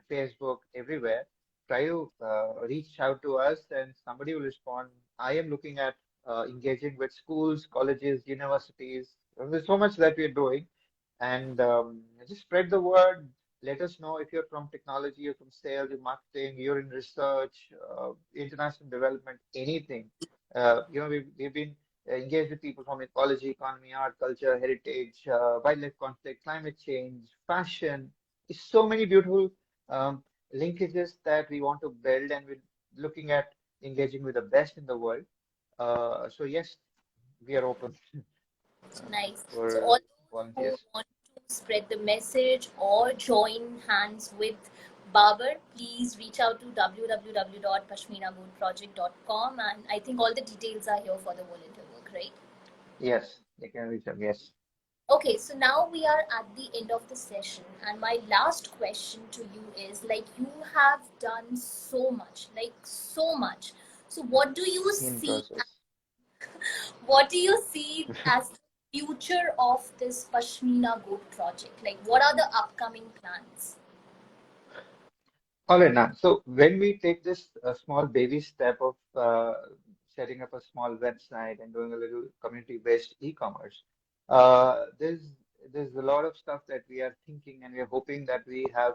Facebook, everywhere. Try to reach out to us and somebody will respond. I am looking at engaging with schools, colleges, universities. There's so much that we're doing, and just spread the word. Let us know if you're from technology, you're from sales, you're marketing, you're in research, international development, anything. We've been engaged with people from ecology, economy, art, culture, heritage, wildlife conflict, climate change, fashion. It's so many beautiful um, linkages that we want to build, and we're looking at engaging with the best in the world. So yes, we are open Nice. So all for those who volunteers. want to spread the message or join hands with Babar, please reach out to www.pashminagoodproject.com, and I think all the details are here for the volunteer work, right? Yes, they can reach them. Yes. Okay, so now we are at the end of the session, and my last question to you is like, you have done so much, like so much. So, In process. what do you see as the future of this Pashmina Goat project? Like, what are the upcoming plans? All right, now. So when we take this small baby step of setting up a small website and doing a little community-based e-commerce, there's a lot of stuff that we are thinking, and we are hoping that we have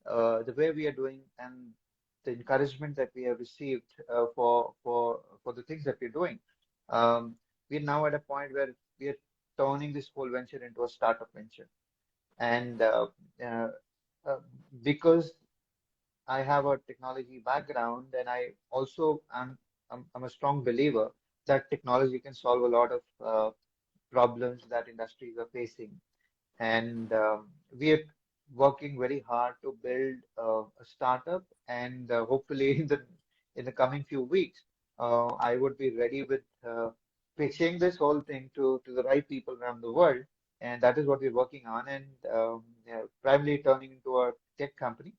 the way we are doing and the encouragement that we have received for the things that we're doing. Um, we're now at a point where we are turning this whole venture into a startup venture, and uh, uh, because I have a technology background, and I also I'm a strong believer that technology can solve a lot of problems that industries are facing. And we are working very hard to build a startup, and hopefully in the coming few weeks, I would be ready with pitching this whole thing to the right people around the world, and that is what we're working on, and yeah, primarily turning into a tech company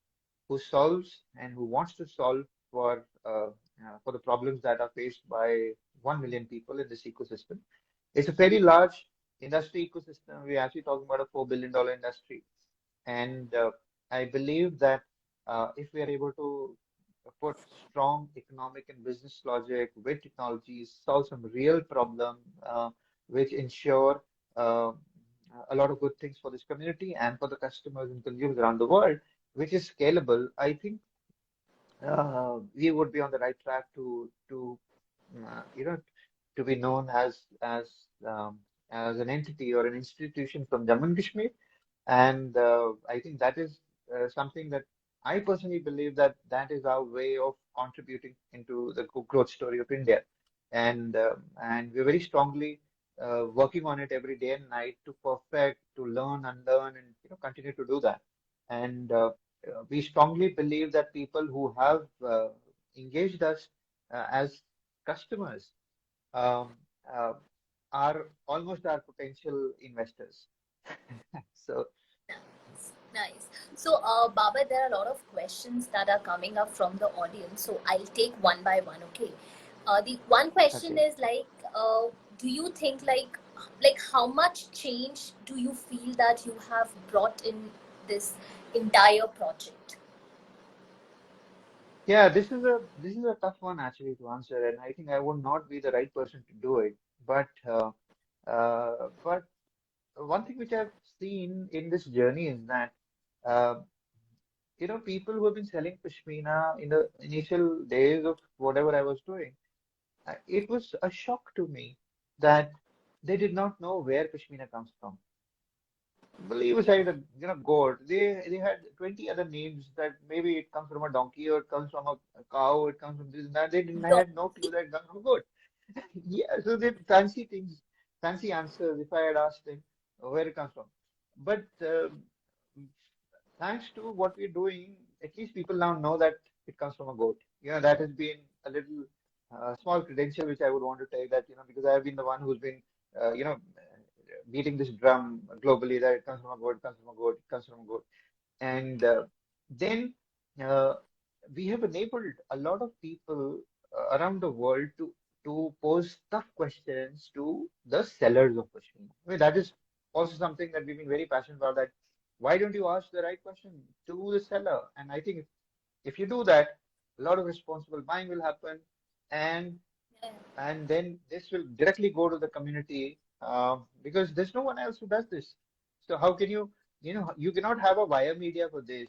who solves and who wants to solve for the problems that are faced by 1 million people in this ecosystem. It's a very large industry ecosystem. We're actually talking about a $4 billion industry. And I believe that if we are able to put strong economic and business logic with technologies, solve some real problem, which ensure uh, a lot of good things for this community and for the customers and consumers around the world, which is scalable, I think we would be on the right track to to be known as an entity or an institution from Jammu and Kashmir. And I think that is something that I personally believe that that is our way of contributing into the growth story of India. And we're very strongly working on it every day and night to perfect, to learn, unlearn, and continue to do that. And we strongly believe that people who have engaged us as customers um, uh, are almost our potential investors. So, Nice. So, Baba, there are a lot of questions that are coming up from the audience. So, I'll take one by one. Okay. The one question okay. is like, do you think like how much change do you feel that you have brought in this entire project? Yeah, this is a tough one actually to answer, and I think I would not be the right person to do it. But one thing which I've seen in this journey is that uh, people who have been selling Pashmina in the initial days of whatever I was doing, it was a shock to me that they did not know where Pashmina comes from. Believe aside a goat, they had 20 other names that maybe it comes from a donkey or it comes from a cow, it comes from this and that. They didn't Dog. had no clue that it comes from a goat. Yeah, so they fancy things, fancy answers if I had asked them where it comes from. But thanks to what we're doing, at least people now know that it comes from a goat. That has been a little small credential which I would want to take that, because I have been the one who's been, beating this drum globally that it comes from a goat, it comes from a goat, it comes from a goat. And then uh, we have enabled a lot of people around the world to pose tough questions to the sellers of Pashmina. I mean, that is also something that we've been very passionate about. That why don't you ask the right question to the seller? And I think if you do that, a lot of responsible buying will happen, and and then this will directly go to the community because there's no one else who does this. So how can you, you cannot have a wire media for this.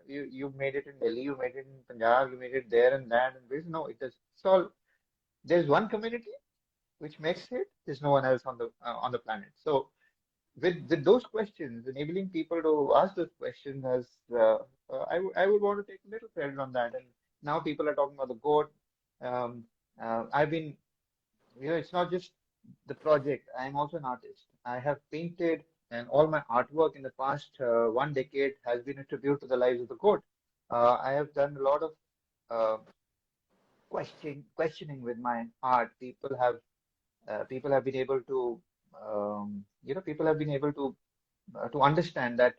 You made it in Delhi, you made it in Punjab, you made it there and that and this. No, it does. It's all there's one community which makes it. There's no one else on the planet. So with those questions, enabling people to ask those questions has I would want to take a little credit on that. And now people are talking about the goat. Um, I've been it's not just the project. I'm also an artist. I have painted, and all my artwork in the past 1 decade has been a tribute to the lives of the goat. I have done a lot of uh, questioning with my art. People have been able to people have been able to understand that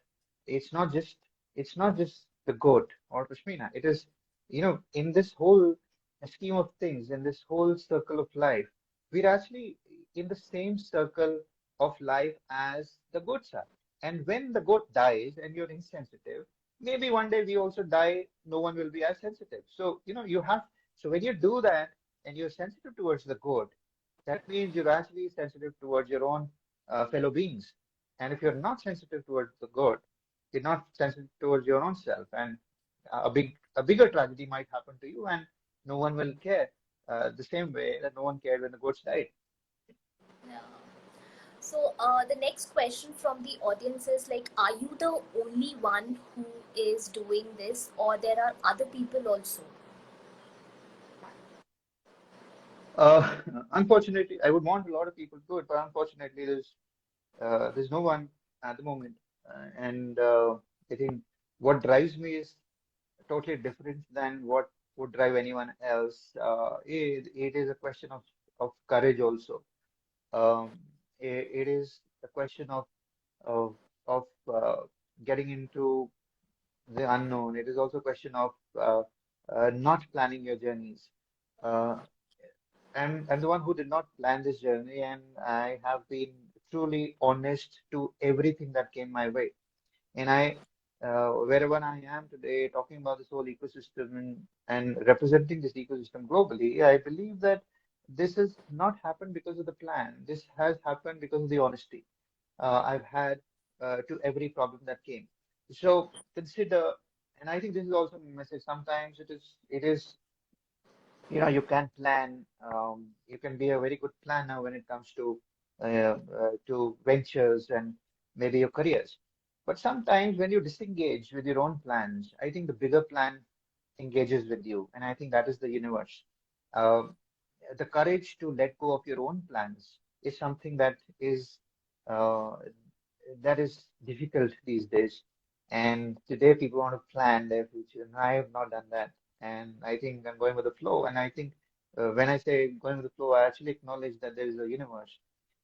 it's not just it's not just the goat or Pashmina. It is, in this whole scheme of things, in this whole circle of life, we're actually in the same circle of life as the goats are. And when the goat dies and you're insensitive, maybe one day we also die, no one will be as sensitive. So, so when you do that and you're sensitive towards the goat, that means you're actually sensitive towards your own fellow beings. And if you're not sensitive towards the good, you're not sensitive towards your own self, and a bigger tragedy might happen to you, and no one will care. The same way that no one cared when the goats died. Yeah. So the next question from the audience is like, are you the only one who is doing this, or there are other people also? Uh, Unfortunately, I would want a lot of people to do it, but unfortunately, there's no one at the moment. And I think what drives me is totally different than what would drive anyone else. It is a question of courage also. Um, it is a question of of getting into the unknown. It is also a question of not planning your journeys. Uh, I'm the one who did not plan this journey, and I have been truly honest to everything that came my way. And wherever I am today, talking about this whole ecosystem and representing this ecosystem globally, I believe that this has not happened because of the plan. This has happened because of the honesty I've had to every problem that came. So consider, and I think this is also a message. Sometimes it is you can plan. You can be a very good planner when it comes to ventures and maybe your careers. But sometimes when you disengage with your own plans, I think the bigger plan engages with you, and I think that is the universe. Um, the courage to let go of your own plans is something uh, that is difficult these days. And today people want to plan their future, and I have not done that. And I think I'm going with the flow. And I think when I say going with the flow, I actually acknowledge that there is a universe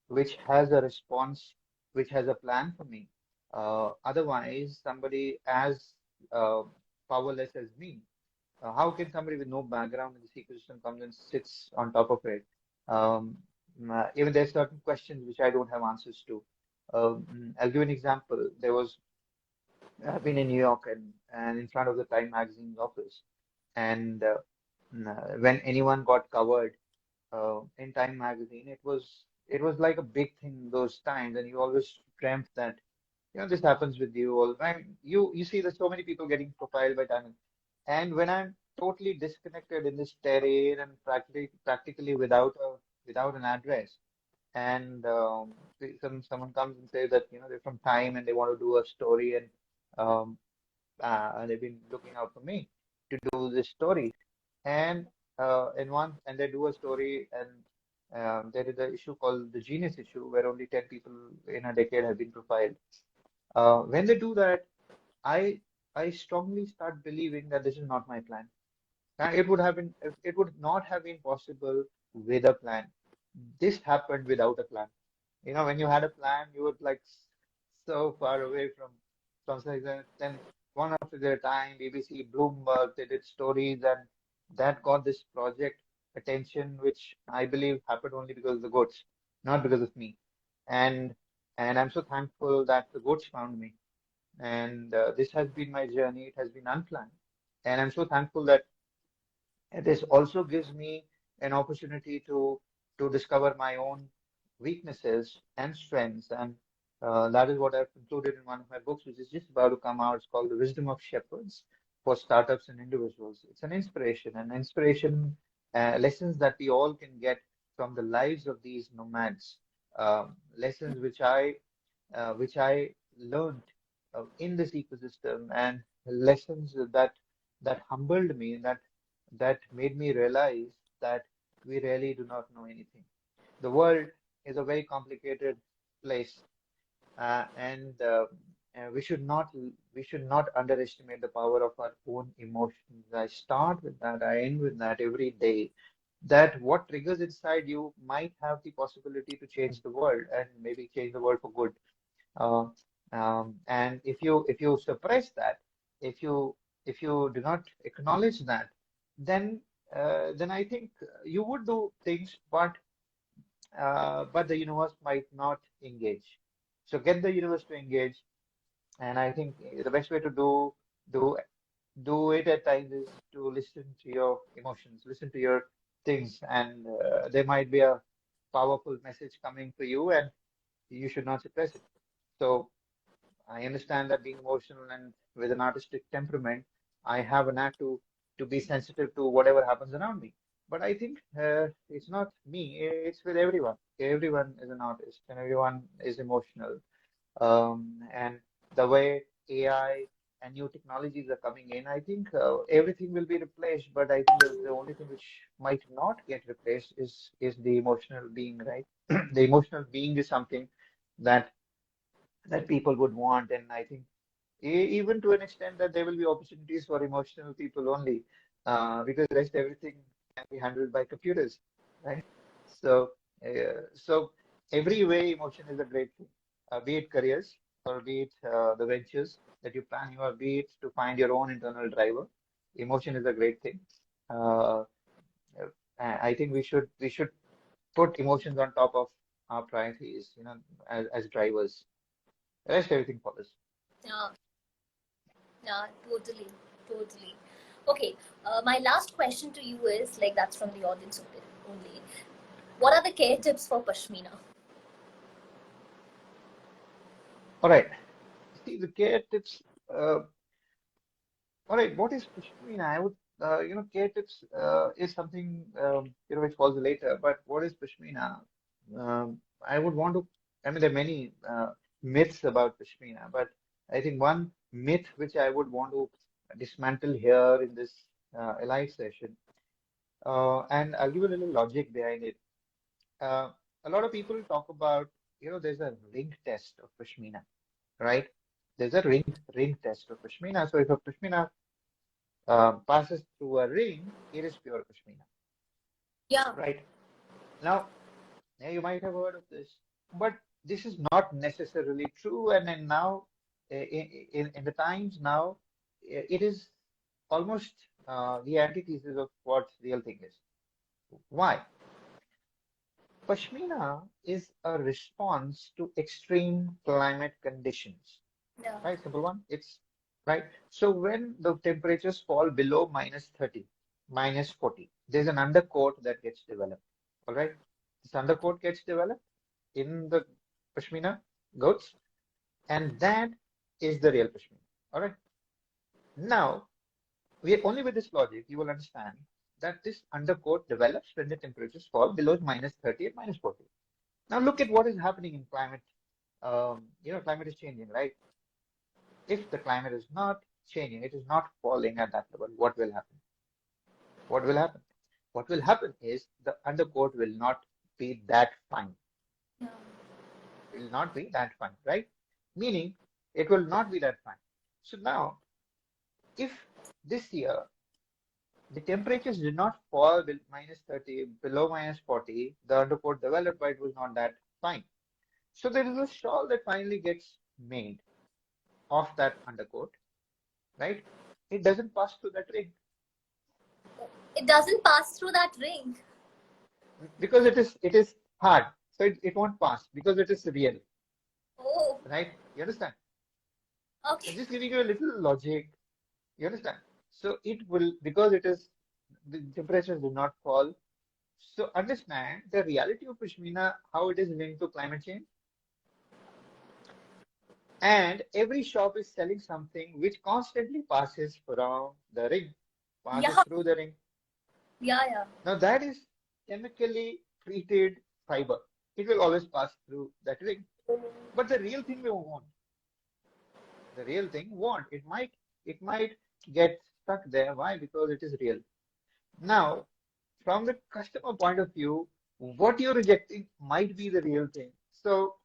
which has a response, which has a plan for me. Otherwise, somebody as uh, powerless as me, how can somebody with no background in this ecosystem comes and sits on top of it? Um, Even there's certain questions which I don't have answers to. I'll give an example. I've been in New York and in front of the Time magazine's office, and when anyone got covered in Time magazine, it was like a big thing those times, and you always dreamt that this happens with you all the time. You see there's so many people getting profiled by Time, and when I'm totally disconnected in this terrain and practically without an address, and someone comes and says that they're from Time and they want to do a story, um, and they've been looking out for me to do this story. And they do a story, and there is an issue called the Genius issue, where only 10 people in a decade have been profiled. When they do that, I I strongly start believing that this is not my plan. And it would not have been possible with a plan. This happened without a plan. When you had a plan, you were like so far away from something like that. Then one after their time, BBC, Bloomberg, they did stories, and that got this project attention, which I believe happened only because of the goats, not because of me. And and I'm so thankful that the goats found me. And this has been my journey. It has been unplanned, and I'm so thankful that this also gives me an opportunity to discover my own weaknesses and strengths. And that is what I've concluded in one of my books, which is just about to come out. It's called The Wisdom of Shepherds for Startups and Individuals. It's an inspiration, lessons that we all can get from the lives of these nomads, lessons which I learned in this ecosystem, and lessons that humbled me, that made me realize that we really do not know anything. The world is a very complicated place, and we should not underestimate the power of our own emotions. I start with that. I end with that every day. That what triggers inside you might have the possibility to change the world and maybe change the world for good. Uh, and if you suppress that, if you if you do not acknowledge that, then then I think you would do things, but the universe might not engage. So get the universe to engage, and I think the best way to do do it at times is to listen to your emotions, listen to your things, and there might be a powerful message coming for you, and you should not suppress it. So I understand that being emotional and with an artistic temperament, I have a knack to be sensitive to whatever happens around me. But I think it's not me, it's with everyone. Everyone is an artist and everyone is emotional. And the way AI and new technologies are coming in, I think everything will be replaced. But I think the only thing which might not get replaced is the emotional being, right? The emotional being is something that that people would want, and I think even to an extent that there will be opportunities for emotional people only, because rest everything can be handled by computers, right? So, so every way emotion is a great thing, be it careers or be it the ventures that you plan, or be it to find your own internal driver. Emotion is a great thing. Uh, I think we should put emotions on top of our priorities, as drivers. Rest everything follows. Yeah, yeah, totally, totally. Okay, my last question to you is like that's from the audience only. What are the care tips for Pashmina? All right. See the care tips. Uh, all right. What is Pashmina? I would, care tips is something which falls later. But what is Pashmina? I would want to. I mean, there are many myths about Pashmina, but I think one myth which I would want to dismantle here in this live session, and I'll give a little logic behind it. Uh, a lot of people talk about, there's a ring test of Pashmina, right? There's a ring test of Pashmina. So if a Pashmina passes through a ring, it is pure Pashmina, Yeah, right? Now, yeah, you might have heard of this, but this is not necessarily true. And now, in the times now, it is almost the antithesis of what real thing is. Why? Pashmina is a response to extreme climate conditions. yeah, Right, simple one. It's right. So when the temperatures fall below -30, -40, there's an undercoat that gets developed. All right. This undercoat gets developed in the Pashmina goats, and that is the real Pashmina. All right. Now, we only with this logic, you will understand that this undercoat develops when the temperatures fall below -30 and -40. Now look at what is happening in climate. Climate is changing, right? If the climate is not changing, it is not falling at that level, what will happen? What will happen? What will happen is the undercoat will not be that fine. yeah, Will not be that fine, right? Meaning it will not be that fine. So now, if this year the temperatures did not fall -30, below -40, the undercoat developed, but it was not that fine. So there is a shawl that finally gets made of that undercoat, right? It doesn't pass through that ring it doesn't pass through that ring. because it is hard, so it won't pass because it is real, Oh, right? You understand? I'm okay. just giving you a little logic. You understand? So it will, because it is, the temperatures do not fall, So understand the reality of Pashmina, how it is linked to climate change. And every shop is selling something which constantly passes from the ring, passes Yeah, through the ring. yeah. Now that is chemically treated fiber. It will always pass through that ring. But the real thing we want, the real thing won't. It might get stuck there. Why? Because it is real. Now, from the customer point of view, what you're rejecting might be the real thing. So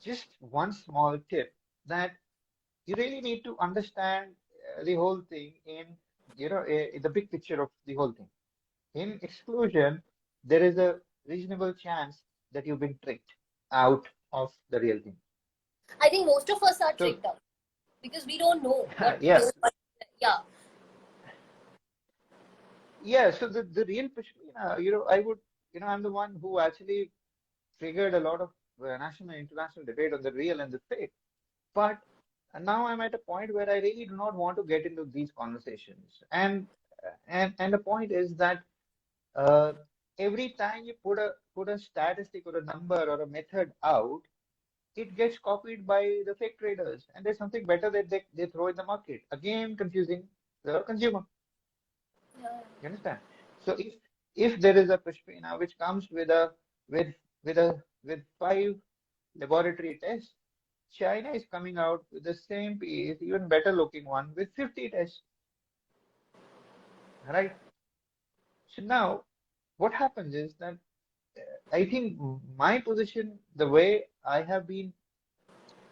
just one small tip that you really need to understand the whole thing in the big picture of the whole thing. In exclusion, there is a reasonable chance that you've been tricked out of the real thing. I think most of us are So, tricked out because we don't know what to yeah, do. But yeah, yeah. So the real Pashmina, I'm the one who actually triggered a lot of national and international debate on the real and the fake. But now I'm at a point where I really do not want to get into these conversations. And the point is that uh, every time you put a statistic or a number or a method out, it gets copied by the fake traders, and there's something better that they throw in the market. Again, confusing the consumer. yeah. You understand? So if there is a Pashmina which comes with five laboratory tests, China is coming out with the same piece, even better looking one with 50 tests, right? So now what happens is that I think my position, the way I have been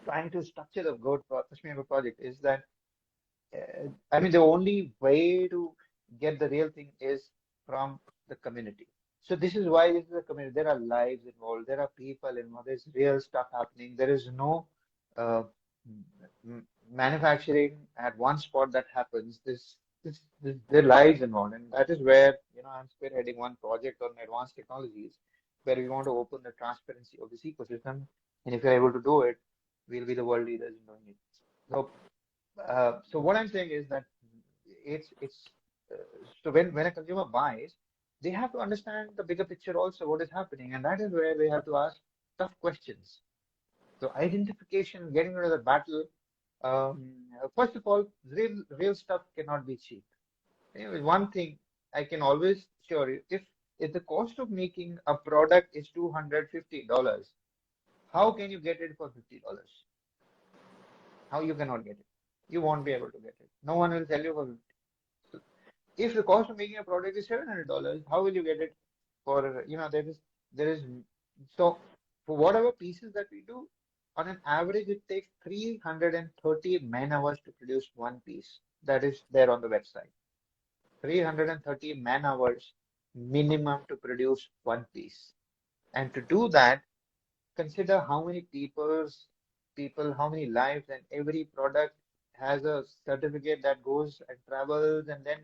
trying to structure the Kashmir project is that I mean, the only way to get the real thing is from the community. So this is why this is a community. There are lives involved. There are people involved. There's real stuff happening. There is no uh, manufacturing at one spot that happens. There are lives involved, and that is where I'm spearheading one project on advanced technologies, where we want to open the transparency of this ecosystem. And if you're able to do it, we'll be the world leaders in doing it. So so what I'm saying is that it's uh, so when a consumer buys, they have to understand the bigger picture also what is happening, and that is where they have to ask tough questions. So identification, getting into the battle. First of all, real stuff cannot be cheap. Anyway, one thing I can always assure you, if the cost of making a product is $250, how can you get it for $50? How you cannot get it? You won't be able to get it. No one will sell you for 50. So if the cost of making a product is $700, how will you get it for, there is, so for whatever pieces that we do, on an average, it takes 330 man hours to produce one piece. That is there on the website. 330 man hours minimum to produce one piece. And to do that, consider how many how many lives, and every product has a certificate that goes and travels, and then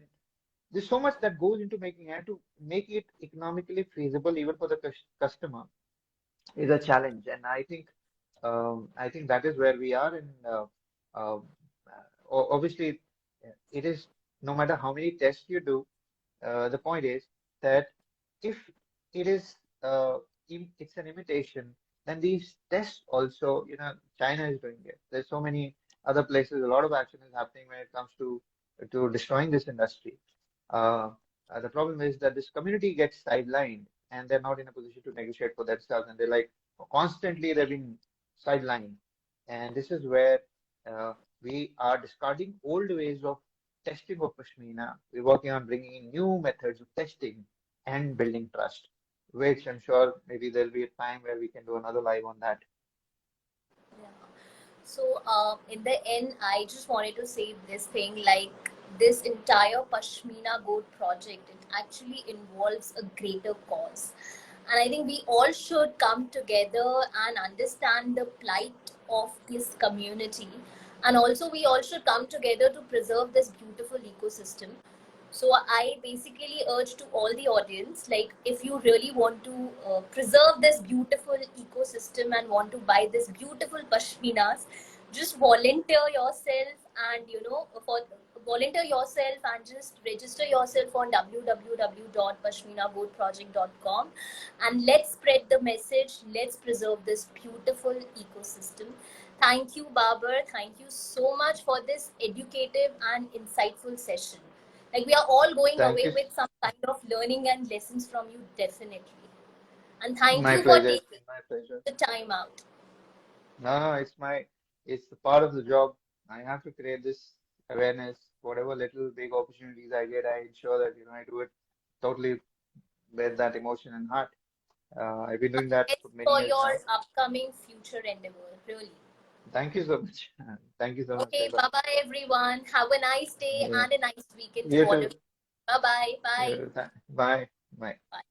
there's so much that goes into making it to make it economically feasible even for the customer is a challenge. And I think that is where we are. And uh, obviously, it is no matter how many tests you do, the point is that if it is it's an imitation, then these tests also, China is doing it. There's so many other places. A lot of action is happening when it comes to destroying this industry. Uh, the problem is that this community gets sidelined, and they're not in a position to negotiate for themselves, and they're like constantly they're being sidelined. And this is where uh, we are discarding old ways of testing of Pashmina. We're working on bringing in new methods of testing and building trust, which I'm sure maybe there'll be a time where we can do another live on that. Yeah. So, in the end, I just wanted to say this thing like this entire Pashmina Goat project, it actually involves a greater cause. And I think we all should come together and understand the plight of this community. And also, we all should come together to preserve this beautiful ecosystem. So I basically urge to all the audience, like if you really want to preserve this beautiful ecosystem and want to buy this beautiful pashminas, just volunteer yourself and for volunteer yourself and just register yourself on www.pashminagoatproject.com, and let's spread the message. Let's preserve this beautiful ecosystem. Thank you, Babar. Thank you so much for this educative and insightful session. Like, we are all going Thank away you. with some kind of learning and lessons from you, definitely. And thank My you for pleasure. It's been taking my pleasure. the time out. No, no, it's the part of the job. I have to create this awareness. Whatever little big opportunities I get, I ensure that, I do it totally with that emotion and heart. I've been doing that Best for many for years your now. upcoming future endeavor, really. Thank you so much. Thank you so much, Okay, Shaiba. bye bye, everyone. Have a nice day Yeah. and a nice weekend to You all of too. you. Bye bye. You Bye. too. Bye. Bye. Bye.